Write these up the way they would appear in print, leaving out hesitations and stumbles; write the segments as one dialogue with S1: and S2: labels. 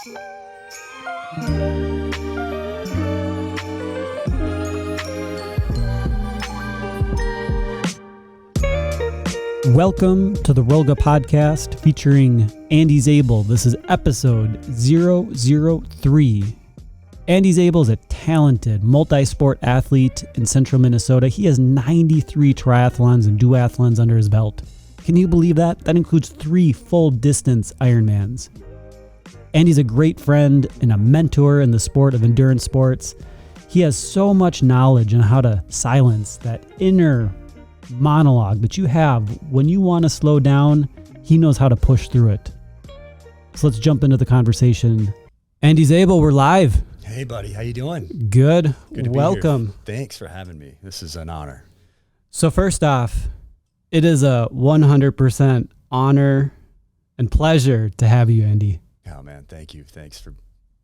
S1: Welcome to the Rollga podcast featuring Andy Zabel. This is episode 003. Andy Zabel is a talented multi-sport athlete in central Minnesota. He has 93 triathlons and duathlons under his belt. Can you believe that? That includes 3 full-distance Ironmans. Andy's a great friend and a mentor in the sport of endurance sports. He has so much knowledge on how to silence that inner monologue that you have when you want to slow down. He knows how to push through it. So let's jump into the conversation. Andy Zabel, we're live.
S2: Hey buddy, how you doing?
S1: Good
S2: to be
S1: Welcome.
S2: here. Thanks for having me. This is an honor.
S1: So first off, it is a 100% honor and pleasure to have you, Andy.
S2: Oh man, thank you. Thanks for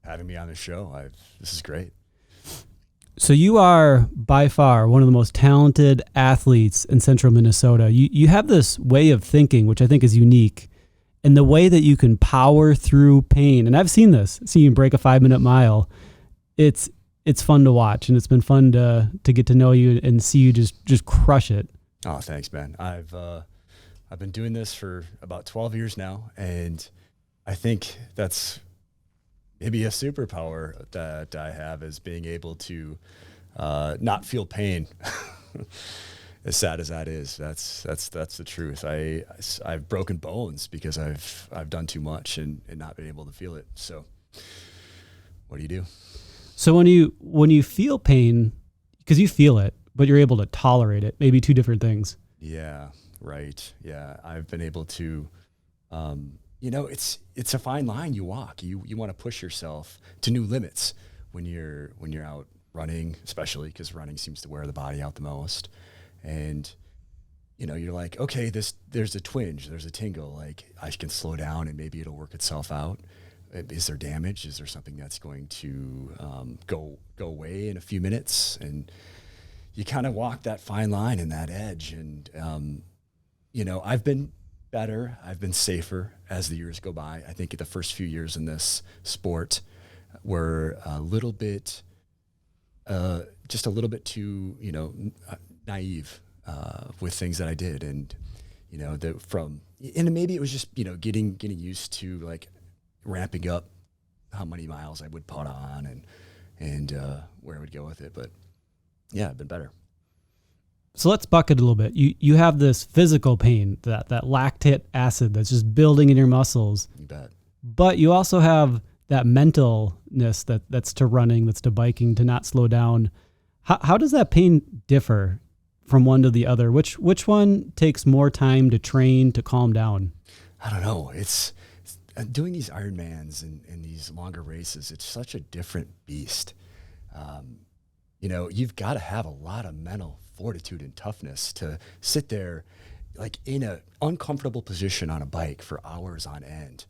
S2: having me on the show. This is great.
S1: So you are by far one of the most talented athletes in central Minnesota. You have this way of thinking, which I think is unique, and the way that you can power through pain. And I've seen this, seen you break a 5-minute mile. It's fun to watch, and it's been fun to get to know you and see you just crush it.
S2: Oh, thanks, man. I've been doing this for about 12 years now, and I think that's maybe a superpower that I have, is being able to not feel pain. As sad as that is, that's the truth. I've broken bones because I've done too much and not been able to feel it. So what do you do?
S1: So when you feel pain, because you feel it, but you're able to tolerate it, maybe 2 different things.
S2: Yeah, right. Yeah, I've been able to, it's a fine line you walk. You want to push yourself to new limits when you're out running, especially because running seems to wear the body out the most. And, you're like, okay, there's a twinge, there's a tingle, like I can slow down and maybe it'll work itself out. Is there damage? Is there something that's going to go away in a few minutes? And you kind of walk that fine line and that edge. And, I've been better. I've been safer as the years go by. I think the first few years in this sport were a little bit, just a little bit too, naive with things that I did. And, and maybe it was just, getting used to like ramping up how many miles I would put on and where I would go with it. But yeah, I've been better.
S1: So let's bucket a little bit. You have this physical pain, that lactic acid that's just building in your muscles.
S2: You bet.
S1: But you also have that mentalness that's to running, that's to biking, to not slow down. How does that pain differ from one to the other? Which one takes more time to train, to calm down?
S2: I don't know. It's doing these Ironmans and these longer races. It's such a different beast. You've got to have a lot of mental fortitude and toughness to sit there like in an uncomfortable position on a bike for hours on end.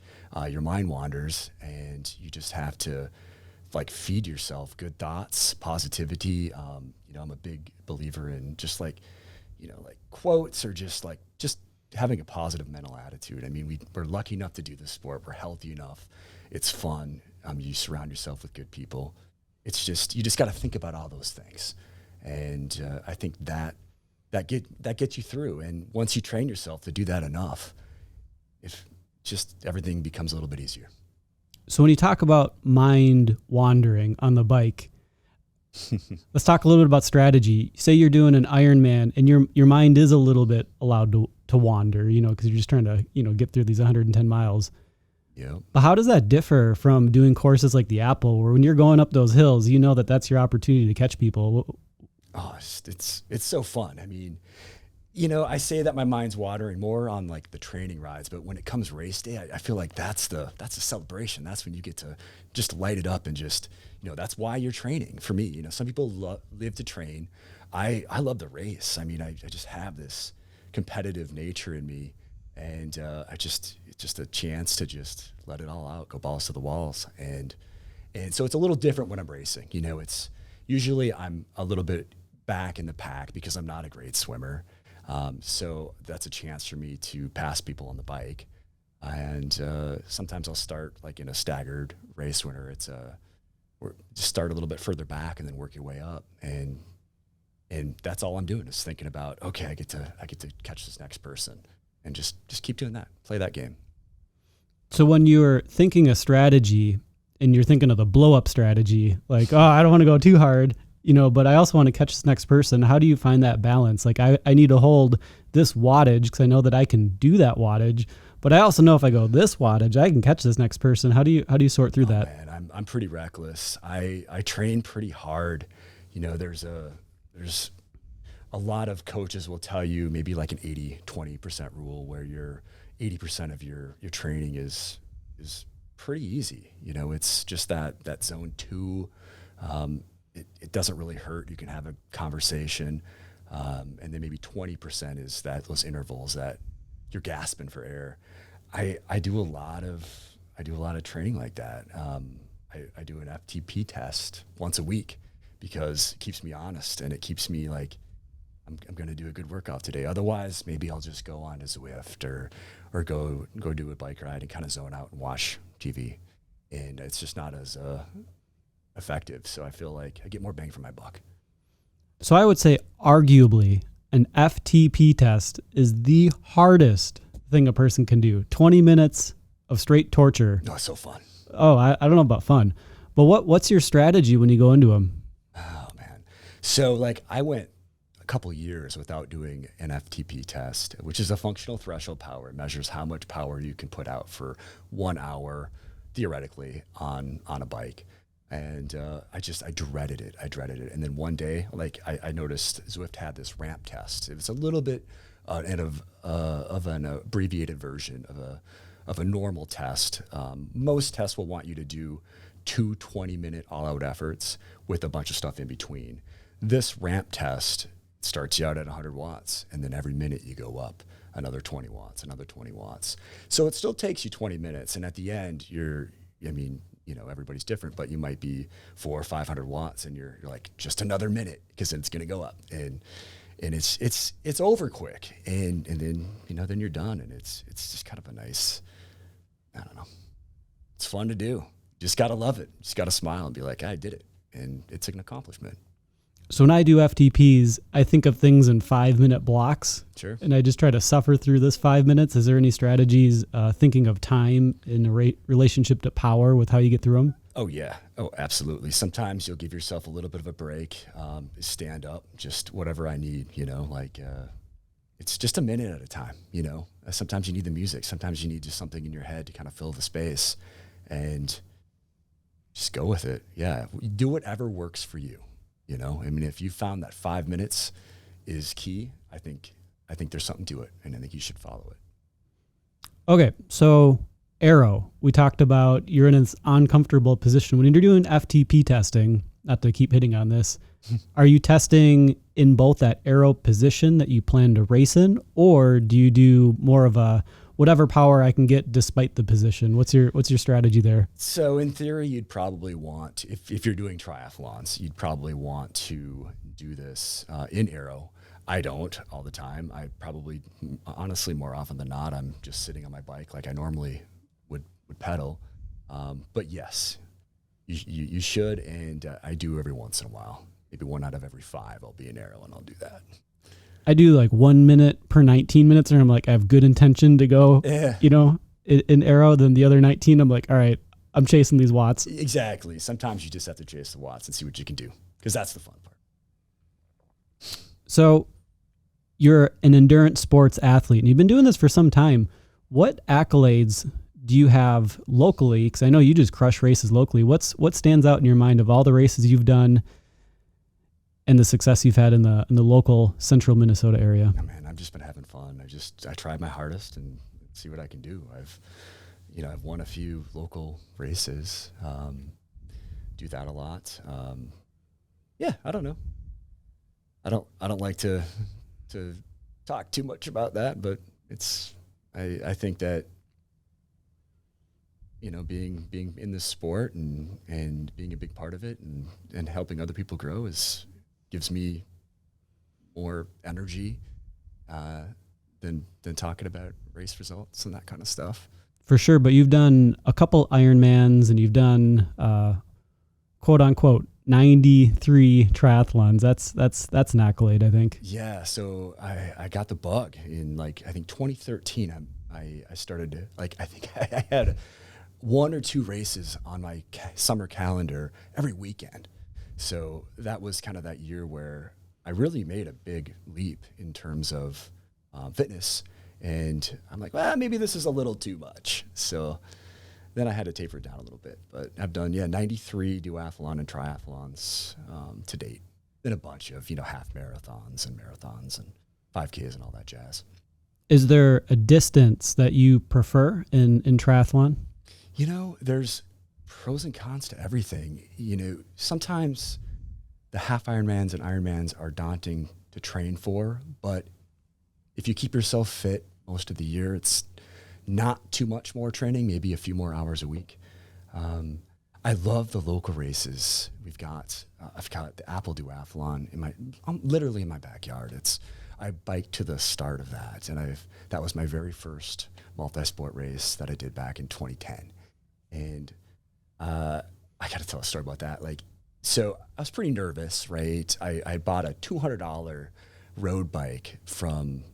S2: Your mind wanders and you just have to like feed yourself good thoughts, positivity. I'm a big believer in just like quotes, or just having a positive mental attitude. I mean, we're lucky enough to do this sport. We're healthy enough. It's fun. You surround yourself with good people. It's just, you just got to think about all those things. And I think that gets you through. And once you train yourself to do that enough, if just everything becomes a little bit easier.
S1: So when you talk about mind wandering on the bike, let's talk a little bit about strategy. Say you're doing an Ironman and your mind is a little bit allowed to wander, because you're just trying to, get through these 110 miles.
S2: Yeah.
S1: But how does that differ from doing courses like the Apple, where when you're going up those hills, that's your opportunity to catch people?
S2: Oh, it's so fun. I mean, I say that my mind's watering more on like the training rides, but when it comes race day, I feel like that's a celebration. That's when you get to just light it up and just, that's why you're training. For me, some people live to train. I love the race. I mean, I just have this competitive nature in me, and it's just a chance to just let it all out, go balls to the walls. And so it's a little different when I'm racing. It's usually I'm a little bit back in the pack because I'm not a great swimmer. So that's a chance for me to pass people on the bike. And sometimes I'll start like in a staggered race winner. Or just start a little bit further back and then work your way up. And that's all I'm doing is thinking about, okay, I get to catch this next person, and just keep doing that, play that game.
S1: So when you're thinking a strategy and you're thinking of the blow up strategy, like, oh, I don't want to go too hard, but I also want to catch this next person. How do you find that balance? Like I need to hold this wattage because I know that I can do that wattage, but I also know if I go this wattage, I can catch this next person. How do you sort through that?
S2: Man, I'm pretty reckless. I train pretty hard. There's a lot of coaches will tell you maybe like an 80-20% rule where your 80% of your training is pretty easy. It's just that zone 2. It doesn't really hurt. You can have a conversation. And then maybe 20% is those intervals that you're gasping for air. I do a lot of training like that. I do an FTP test once a week because it keeps me honest and it keeps me like, I'm going to do a good workout today. Otherwise, maybe I'll just go on to Zwift or go do a bike ride and kind of zone out and watch TV. And it's just not as effective. So I feel like I get more bang for my buck.
S1: So I would say arguably an FTP test is the hardest thing a person can do. 20 minutes of straight torture.
S2: No, it's so fun.
S1: Oh, I don't know about fun, but what's your strategy when you go into them?
S2: Oh man. So like I went a couple years without doing an FTP test, which is a functional threshold power. It measures how much power you can put out for 1 hour, theoretically, on a bike. And I dreaded it. And then one day, like I noticed Zwift had this ramp test. It was a little bit of an abbreviated version of a normal test. Most tests will want you to do 2 20-minute all-out efforts with a bunch of stuff in between. This ramp test starts you out at 100 watts, and then every minute you go up another 20 watts, another 20 watts. So it still takes you 20 minutes, and at the end, everybody's different, but you might be 400 or 500 watts, and you're like, just another minute, because then it's going to go up, and it's over quick, and then then you're done, and it's just kind of a nice, I don't know, it's fun to do. Just gotta love it. Just gotta smile and be like, I did it, and it's an accomplishment.
S1: So when I do FTPs, I think of things in 5-minute blocks.
S2: Sure.
S1: And I just try to suffer through this 5 minutes. Is there any strategies thinking of time in a relationship to power with how you get through them?
S2: Oh, yeah. Oh, absolutely. Sometimes you'll give yourself a little bit of a break, stand up, just whatever I need, it's just a minute at a time, Sometimes you need the music. Sometimes you need just something in your head to kind of fill the space and just go with it. Yeah. Do whatever works for you. If you found that 5 minutes is key, I think there's something to it, and I think you should follow it.
S1: Okay, so aero, we talked about you're in an uncomfortable position. When you're doing FTP testing, not to keep hitting on this, are you testing in both that aero position that you plan to race in, or do you do more of a whatever power I can get despite the position? What's your strategy there?
S2: So in theory, you'd probably want, if you're doing triathlons, you'd probably want to do this in aero. I don't all the time. I probably, honestly, more often than not, I'm just sitting on my bike like I normally would pedal. But yes, you should, and I do every once in a while. Maybe 1 out of every 5, I'll be in aero, and I'll do that.
S1: I do like 1 minute per 19 minutes, and I'm like, I have good intention to go, in aero. Then the other 19, I'm like, all right, I'm chasing these watts.
S2: Exactly. Sometimes you just have to chase the watts and see what you can do, because that's the fun part.
S1: So you're an endurance sports athlete, and you've been doing this for some time. What accolades do you have locally? Because I know you just crush races locally. What stands out in your mind of all the races you've done and the success you've had in the local central Minnesota area?
S2: Oh, man, I've just been having fun. I tried my hardest and see what I can do. I've won a few local races. Do that a lot. I don't know. I don't like to talk too much about that, but I think that being in this sport and being a big part of it and helping other people grow gives me more energy than talking about race results and that kind of stuff.
S1: For sure, but you've done a couple Ironmans and you've done quote unquote 93 triathlons. That's an accolade, I think.
S2: Yeah, so I got the bug in I think 2013. I started to I think I had one or two races on my summer calendar every weekend. So that was kind of that year where I really made a big leap in terms of fitness. And I'm like, well, maybe this is a little too much. So then I had to taper it down a little bit. But I've done, 93 duathlon and triathlons to date. Then a bunch of, half marathons and 5Ks and all that jazz.
S1: Is there a distance that you prefer in triathlon?
S2: There's pros and cons to everything. Sometimes the half Ironmans and Ironmans are daunting to train for, but if you keep yourself fit most of the year, it's not too much more training, maybe a few more hours a week. I love the local races. I've got the Apple Duathlon literally in my backyard. I biked to the start of that, and that was my very first multi-sport race that I did back in 2010. And I got to tell a story about that. So I was pretty nervous, right? I bought a $200 road bike from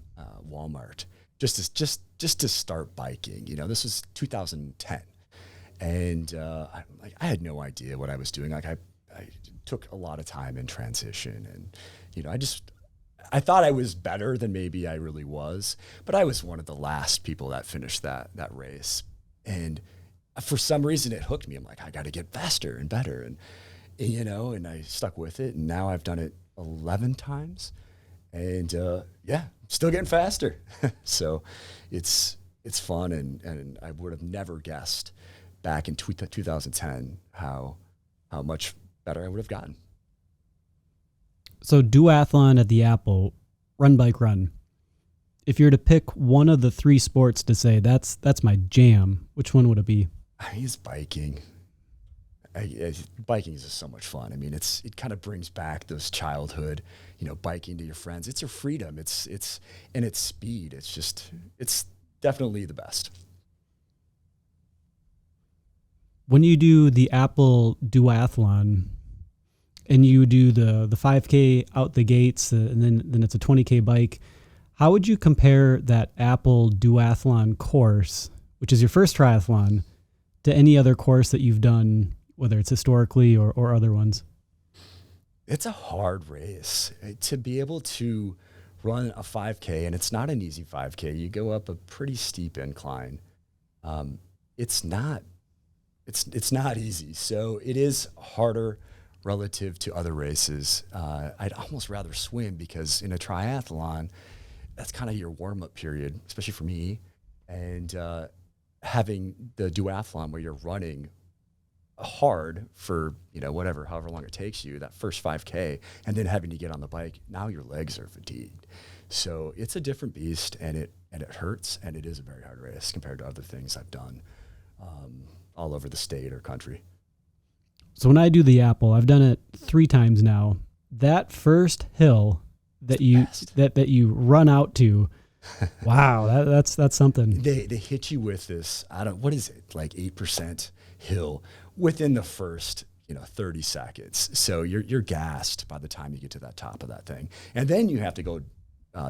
S2: Walmart just to start biking. This was 2010, and I had no idea what I was doing. I took a lot of time in transition, and I thought I was better than maybe I really was, but I was one of the last people that finished that race, and for some reason it hooked me. I'm like, I got to get faster and better, and I stuck with it, and now I've done it 11 times, and still getting faster. So it's fun, and I would have never guessed back in 2010 how much better I would have gotten.
S1: So duathlon at the Apple, run, bike, run. If you're to pick one of the three sports to say that's my jam, which one would it be?
S2: I think it's biking. Biking is just so much fun. I mean, it kind of brings back those childhood, biking to your friends. It's your freedom. It's speed. It's definitely the best.
S1: When you do the Apple Duathlon and you do the 5K out the gates, and then it's a 20K bike, how would you compare that Apple Duathlon course, which is your first triathlon, to any other course that you've done, whether it's historically or other ones?
S2: It's a hard race to be able to run a 5K, and it's not an easy 5K. You go up a pretty steep incline. It's not easy. So it is harder relative to other races. I'd almost rather swim, because in a triathlon, that's kind of your warm-up period, especially for me. And having the duathlon where you're running hard for, however long it takes you, that first 5K, and then having to get on the bike, now your legs are fatigued. So it's a different beast, and it hurts, and it is a very hard race compared to other things I've done all over the state or country.
S1: So when I do the Apple, I've done it 3 times now. That first hill that you run out to, wow, that's something.
S2: They hit you with this, what is it, like 8% hill within the first 30 seconds. So you're gassed by the time you get to that top of that thing, and then you have to go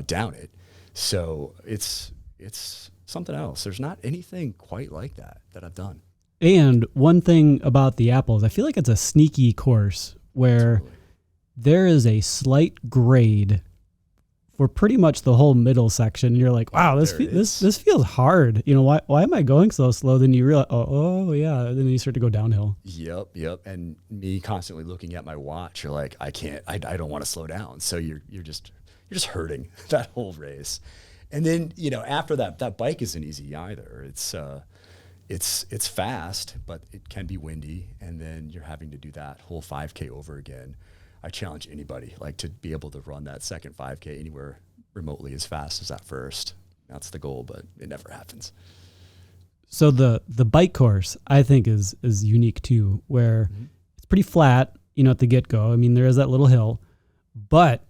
S2: down it. So it's something else. There's not anything quite like that I've done.
S1: And one thing about the Apple is I feel like it's a sneaky course where
S2: Totally.
S1: there is a slight grade for pretty much the whole middle section. And you're like, wow, this feels hard. Why am I going so slow? Then you realize, oh yeah. Then you start to go downhill.
S2: Yep. And me constantly looking at my watch, you're like, I don't want to slow down. So you're just hurting that whole race. And then, after that bike isn't easy either. It's fast, but it can be windy. And then you're having to do that whole 5K over again. I challenge anybody to be able to run that second 5K anywhere remotely as fast as that first. That's the goal, but it never happens.
S1: So the bike course I think is unique too, where it's pretty flat, at the get-go. I mean, there is that little hill, but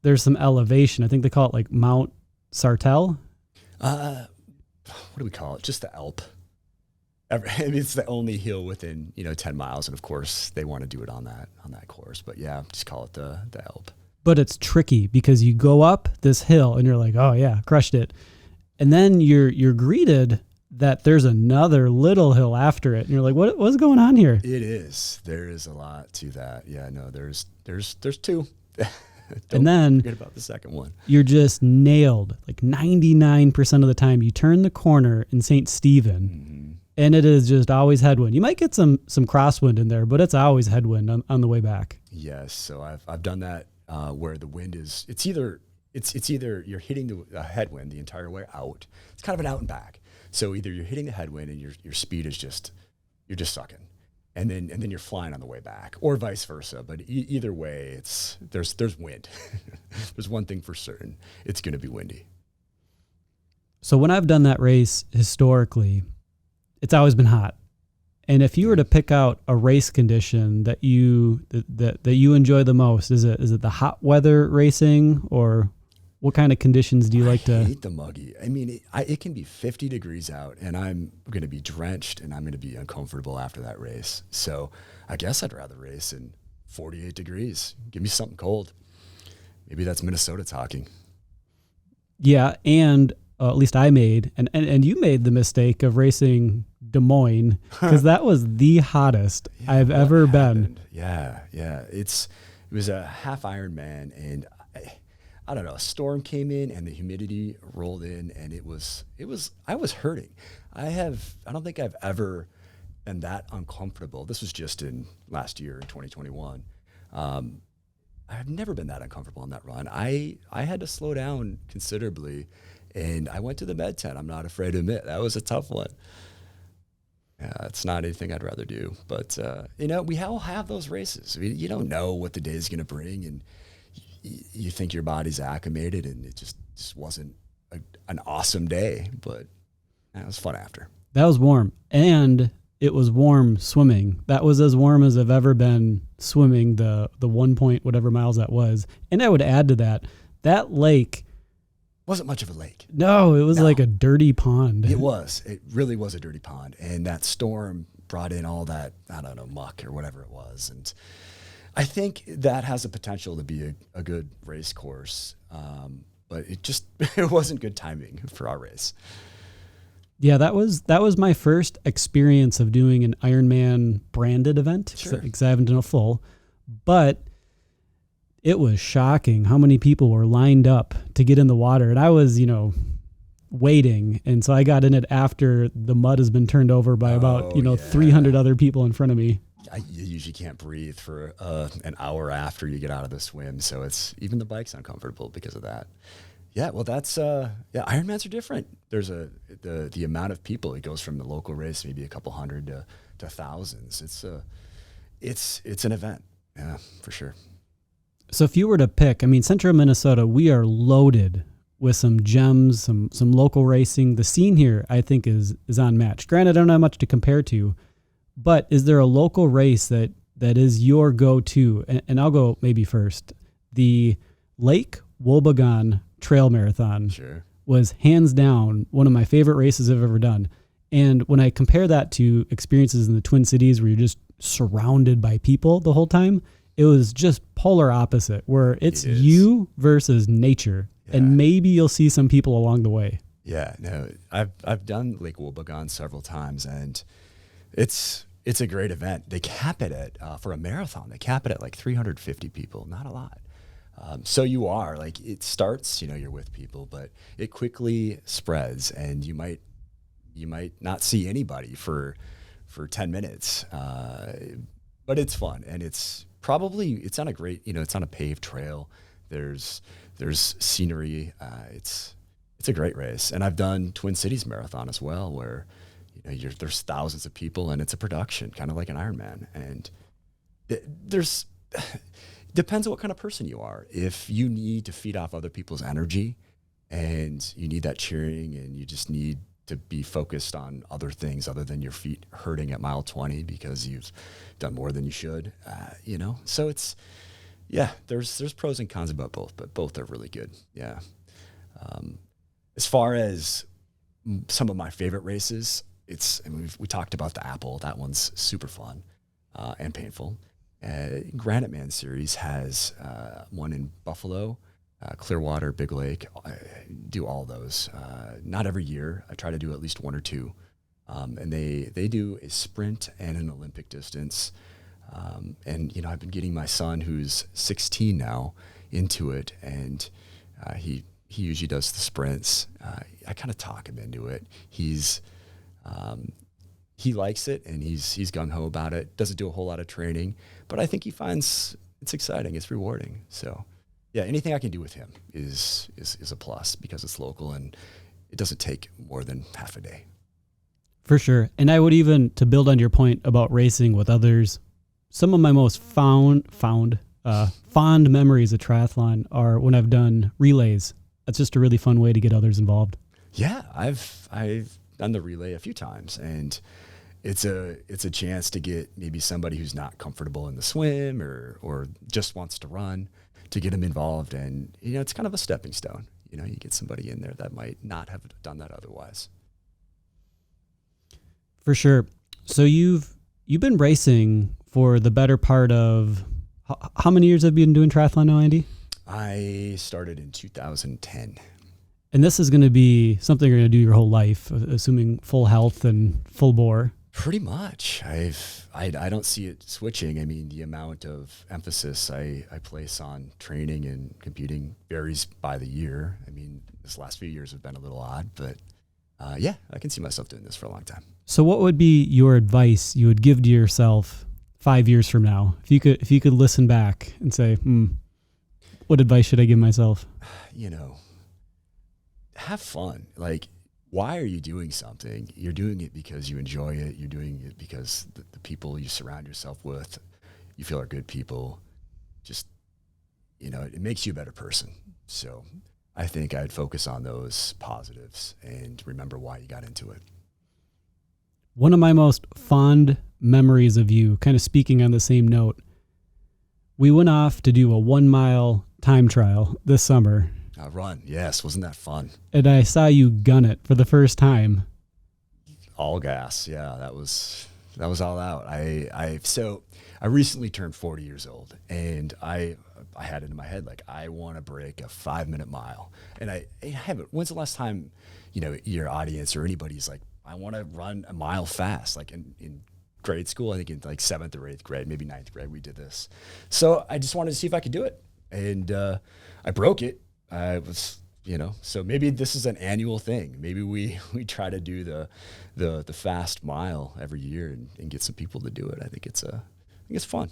S1: there's some elevation. I think they call it like Mount Sartell.
S2: What do we call it? Just the Alp. It's the only hill within 10 miles, and of course they want to do it on that course. But yeah, just call it the Alp.
S1: But it's tricky because you go up this hill and you're like, oh yeah, crushed it, and then you're greeted that there's another little hill after it, and you're like, what's going on here?
S2: It is. There is a lot to that. Yeah, no, there's two.
S1: And then
S2: forget about the second one.
S1: You're just nailed. Like 99% of the time, you turn the corner in St. Stephen.
S2: Mm-hmm.
S1: And it is just always headwind. You might get some crosswind in there, but it's always headwind on the way back.
S2: Yes, so I've done that where the wind is. It's either you're hitting the headwind the entire way out. It's kind of an out and back. So either you're hitting the headwind and your speed is you're just sucking, and then you're flying on the way back, or vice versa. But either way, there's wind. There's one thing for certain: it's going to be windy.
S1: So when I've done that race historically, it's always been hot. And if you were to pick out a race condition that you enjoy the most, is it the hot weather racing, or what kind of conditions do you like to?
S2: I hate the muggy. I mean, it can be 50 degrees out, and I'm going to be drenched, and I'm going to be uncomfortable after that race. So I guess I'd rather race in 48 degrees. Give me something cold. Maybe that's Minnesota talking.
S1: Yeah, and at least I made, and you made the mistake of racing Des Moines, because that was the hottest I've ever been.
S2: Yeah. It was a half Ironman, and I don't know, a storm came in and the humidity rolled in, and I was hurting. I don't think I've ever been that uncomfortable. This was just in last year in 2021. I've never been that uncomfortable on that run. I had to slow down considerably, and I went to the med tent. I'm not afraid to admit that was a tough one. Yeah, it's not anything I'd rather do, but we all have those races. I mean, you don't know what the day is going to bring, and you think your body's acclimated, and it just wasn't an awesome day, but it was fun after.
S1: That was warm, and it was warm swimming. That was as warm as I've ever been swimming the 1 point whatever miles that was. And I would add to that lake
S2: wasn't much of a lake.
S1: No, it was like a dirty pond.
S2: It was. It really was a dirty pond. And that storm brought in all that, I don't know, muck or whatever it was. And I think that has the potential to be a good race course. But it wasn't good timing for our race.
S1: Yeah, that was my first experience of doing an Ironman branded event.
S2: Sure.
S1: Because I haven't done a full. But it was shocking how many people were lined up to get in the water. And I was, waiting. And so I got in it after the mud has been turned over by about 300 other people in front of me.
S2: You usually can't breathe for an hour after you get out of the swim. So even the bike's uncomfortable because of that. Yeah, well, that's Ironmans are different. There's the amount of people. It goes from the local race, maybe a couple hundred to thousands. It's an event. Yeah, for sure.
S1: So if you were to pick, Central Minnesota, we are loaded with some gems, some local racing. The scene here, I think, is unmatched. Granted, I don't have much to compare to, but is there a local race that is your go-to? And I'll go maybe first. The Lake Wobegon Trail Marathon was hands down one of my favorite races I've ever done. And when I compare that to experiences in the Twin Cities where you're just surrounded by people the whole time, it was just polar opposite, where it's you versus nature, and maybe you'll see some people along the way.
S2: Yeah, no, I've done Lake Wobegon several times, and it's a great event. They cap it at for a marathon. They cap it at like 350 people, not a lot. So you are like, it starts, you're with people, but it quickly spreads, and you might not see anybody for 10 minutes, but it's fun, and it's on a great, it's on a paved trail. There's scenery. It's a great race. And I've done Twin Cities Marathon as well, where, there's thousands of people and it's a production, kind of like an Ironman. And depends on what kind of person you are. If you need to feed off other people's energy and you need that cheering, and you just need to be focused on other things other than your feet hurting at mile 20 because you've done more than you should, so there's pros and cons about both, but both are really good. As far as some of my favorite races, we talked about the apple. That one's super fun and painful. Granite Man series has one in Buffalo, Clearwater, Big Lake. I do all those. Not every year. I try to do at least one or two. And they do a sprint and an Olympic distance. And, you know, I've been getting my son, who's 16 now, into it. And he usually does the sprints. I kind of talk him into it. He likes it, and he's gung-ho about it. Doesn't do a whole lot of training, but I think he finds it's exciting. It's rewarding. So, yeah, anything I can do with him is a plus because it's local and it doesn't take more than half a day.
S1: For sure. And I would even, to build on your point about racing with others, some of my most fond memories of triathlon are when I've done relays. That's just a really fun way to get others involved.
S2: Yeah, I've done the relay a few times, and it's a chance to get maybe somebody who's not comfortable in the swim or just wants to run, to get them involved. And, you know, it's kind of a stepping stone. You know, you get somebody in there that might not have done that otherwise.
S1: For sure. So you've been racing for the better part of, how many years have you been doing triathlon now, Andy?
S2: I started in 2010.
S1: And this is going to be something you're going to do your whole life, assuming full health and full bore.
S2: Pretty much. I don't see it switching. I mean, the amount of emphasis I place on training and competing varies by the year. I mean, this last few years have been a little odd, but yeah, I can see myself doing this for a long time.
S1: So what would be your advice you would give to yourself 5 years from now? If you could listen back and say, what advice should I give myself?
S2: You know, have fun. Like, why are you doing something? You're doing it because you enjoy it. You're doing it because the people you surround yourself with, you feel are good people. Just, you know, it makes you a better person. So I think I'd focus on those positives and remember why you got into it.
S1: One of my most fond memories of you, kind of speaking on the same note, we went off to do a 1 mile time trial this summer.
S2: Run. Yes. Wasn't that fun?
S1: And I saw you gun it for the first time.
S2: All gas. Yeah, that was all out. So I recently turned 40 years old, and I had it in my head, like, I want to break a 5-minute mile. And I haven't. When's the last time, you know, your audience or anybody's like, I want to run a mile fast? Like in grade school, I think in like 7th or 8th grade, maybe 9th grade, we did this. So I just wanted to see if I could do it. And I broke it. I was, you know, so maybe this is an annual thing. Maybe we try to do the fast mile every year and get some people to do it. I think it's fun.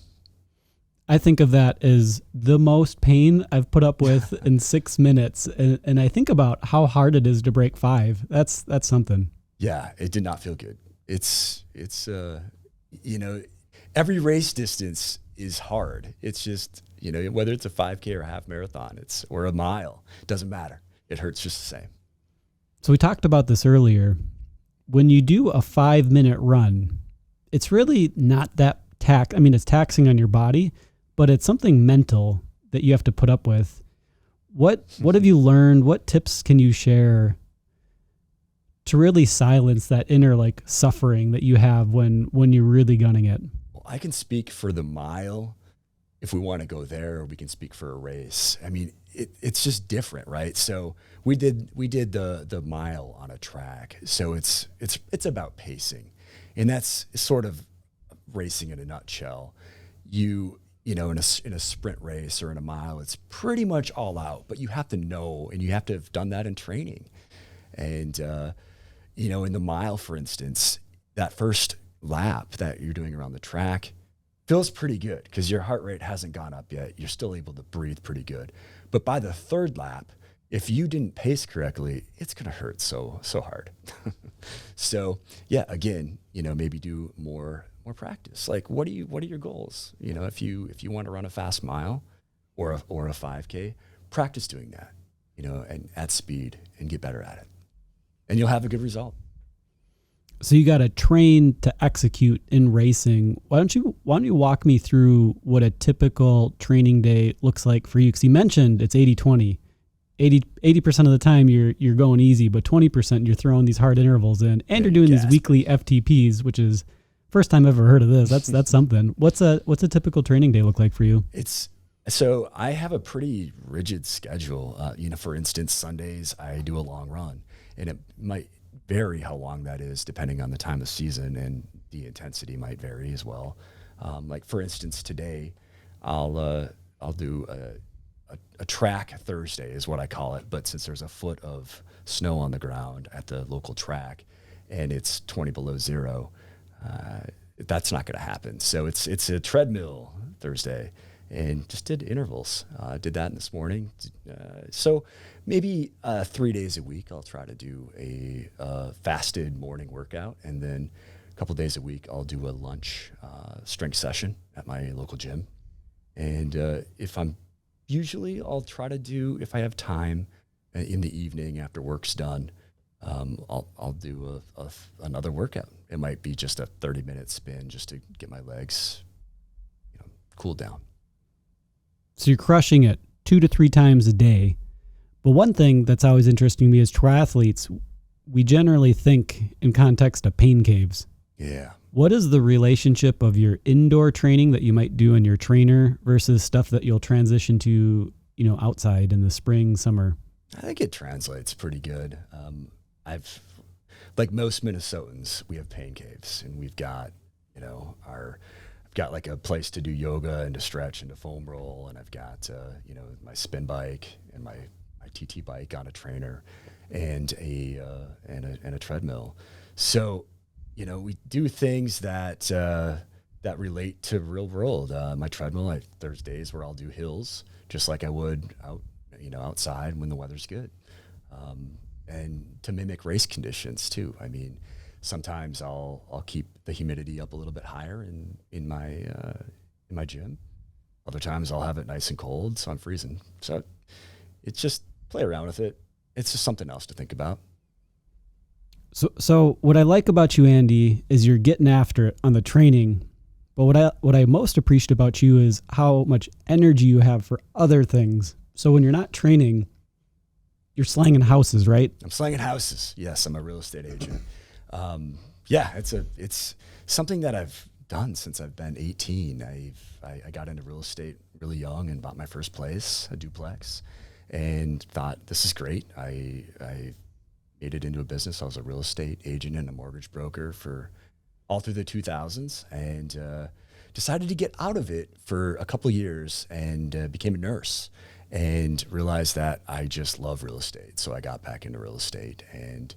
S1: I think of that as the most pain I've put up with in 6 minutes. And I think about how hard it is to break 5. That's something.
S2: Yeah, it did not feel good. It's you know, every race distance is hard. It's just, you know, whether it's a 5K or a half marathon, or a mile, it doesn't matter. It hurts just the same.
S1: So we talked about this earlier. When you do a 5-minute run, it's really not that it's taxing on your body, but it's something mental that you have to put up with. What have you learned? What tips can you share to really silence that inner like suffering that you have when you're really gunning it?
S2: Well, I can speak for the mile if we want to go there, or we can speak for a race. I mean, it's just different, right? So we did the mile on a track. So it's about pacing, and that's sort of racing in a nutshell. You know, in a sprint race or in a mile, it's pretty much all out, but you have to know, and you have to have done that in training. And, you know, in the mile, for instance, that first lap that you're doing around the track feels pretty good because your heart rate hasn't gone up yet. You're still able to breathe pretty good. But by the third lap, if you didn't pace correctly, it's going to hurt so hard. So yeah, again, you know, maybe do more practice. Like, what are your goals? You know, if you want to run a fast mile or a 5K, practice doing that, you know, and at speed, and get better at it. And you'll have a good result.
S1: So you got to train to execute in racing. Why don't you walk me through what a typical training day looks like for you? Because you mentioned it's 80-20. 80% of the time you're going easy, but 20% you're throwing these hard intervals in, and you're doing these weekly FTPs, which is first time I've ever heard of this. That's something. What's a typical training day look like for you?
S2: So I have a pretty rigid schedule. For instance, Sundays I do a long run, and it might vary how long that is depending on the time of season, and the intensity might vary as well. Like for instance, today I'll do a track Thursday is what I call it. But since there's a foot of snow on the ground at the local track and it's 20 below zero, that's not going to happen. So it's a treadmill Thursday, and just did intervals. Did that this morning. So maybe 3 days a week I'll try to do a fasted morning workout, and then a couple days a week I'll do a lunch strength session at my local gym. And I'll try to do, if I have time in the evening after work's done, I'll do another workout. It might be just a 30-minute spin just to get my legs, cooled down.
S1: So you're crushing it 2 to 3 times a day. But one thing that's always interesting to me is triathletes, we generally think in context of pain caves.
S2: Yeah.
S1: What is the relationship of your indoor training that you might do in your trainer versus stuff that you'll transition to, outside in the spring, summer?
S2: I think it translates pretty good. Like most Minnesotans, we have pain caves, and we've got, I've got like a place to do yoga and to stretch and to foam roll, and I've got, my spin bike and my TT bike on a trainer, and a treadmill. So, we do things that relate to real world. My treadmill, there's days where I'll do hills just like I would outside when the weather's good. And to mimic race conditions too. I mean, sometimes I'll keep the humidity up a little bit higher in my gym. Other times I'll have it nice and cold, so I'm freezing. So it's just play around with it. It's just something else to think about.
S1: So what I like about you, Andy, is you're getting after it on the training. But what I most appreciate about you is how much energy you have for other things. So when you're not training, you're slanging houses, right?
S2: I'm slanging houses. Yes, I'm a real estate agent. It's something that I've done since I've been 18. I got into real estate really young and bought my first place, a duplex, and thought this is great. I made it into a business. I was a real estate agent and a mortgage broker for all through the 2000s, and decided to get out of it for a couple years and became a nurse, and realized that I just love real estate. So I got back into real estate, and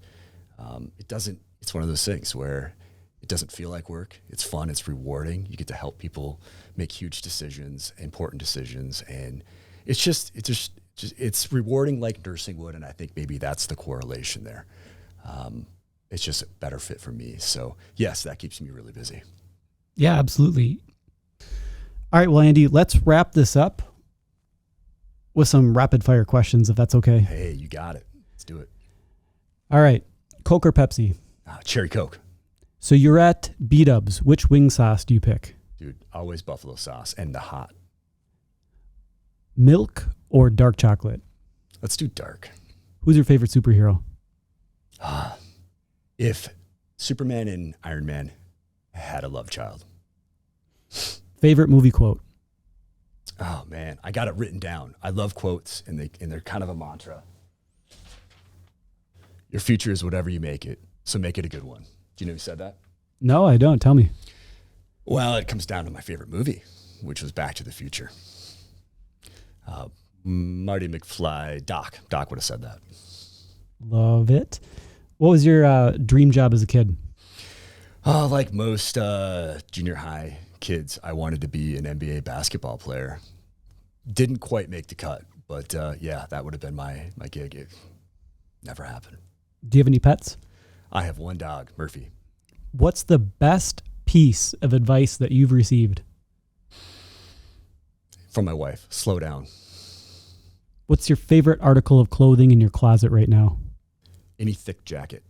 S2: it's one of those things where it doesn't feel like work. It's fun. It's rewarding. You get to help people make huge decisions, important decisions, and it's rewarding like nursing would, and I think maybe that's the correlation there. It's just a better fit for me. So yes, that keeps me really busy.
S1: Yeah, absolutely. All right, well, Andy, let's wrap this up with some rapid fire questions, if that's okay.
S2: Hey, you got it. Let's do it.
S1: All right, Coke or Pepsi?
S2: Cherry Coke.
S1: So you're at B-Dubs. Which wing sauce do you pick?
S2: Dude, always buffalo sauce and the hot.
S1: Milk or dark chocolate?
S2: Let's do dark.
S1: Who's your favorite superhero?
S2: If Superman and Iron Man had a love child.
S1: Favorite movie quote?
S2: Oh man, I got it written down. I love quotes, and they're kind of a mantra. Your future is whatever you make it, so make it a good one. Do you know who said that?
S1: No, I don't. Tell me.
S2: Well, it comes down to my favorite movie, which was Back to the Future. Marty McFly, Doc would have said that.
S1: Love it. What was your dream job as a kid?
S2: Like most junior high kids, I wanted to be an NBA basketball player. Didn't quite make the cut, but yeah, that would have been my gig. It never happened.
S1: Do you have any pets?
S2: I have one dog, Murphy.
S1: What's the best piece of advice that you've received?
S2: From my wife, slow down.
S1: What's your favorite article of clothing in your closet right now?
S2: Any thick jacket.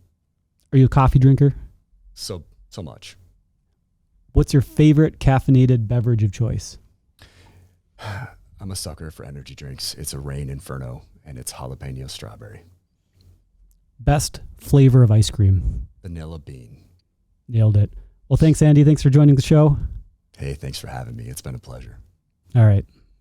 S1: Are you a coffee drinker?
S2: So much.
S1: What's your favorite caffeinated beverage of choice?
S2: I'm a sucker for energy drinks. It's a rain inferno, and it's jalapeno strawberry.
S1: Best flavor of ice cream.
S2: Vanilla bean.
S1: Nailed it. Well, thanks, Andy. Thanks for joining the show.
S2: Hey, thanks for having me. It's been a pleasure.
S1: All right.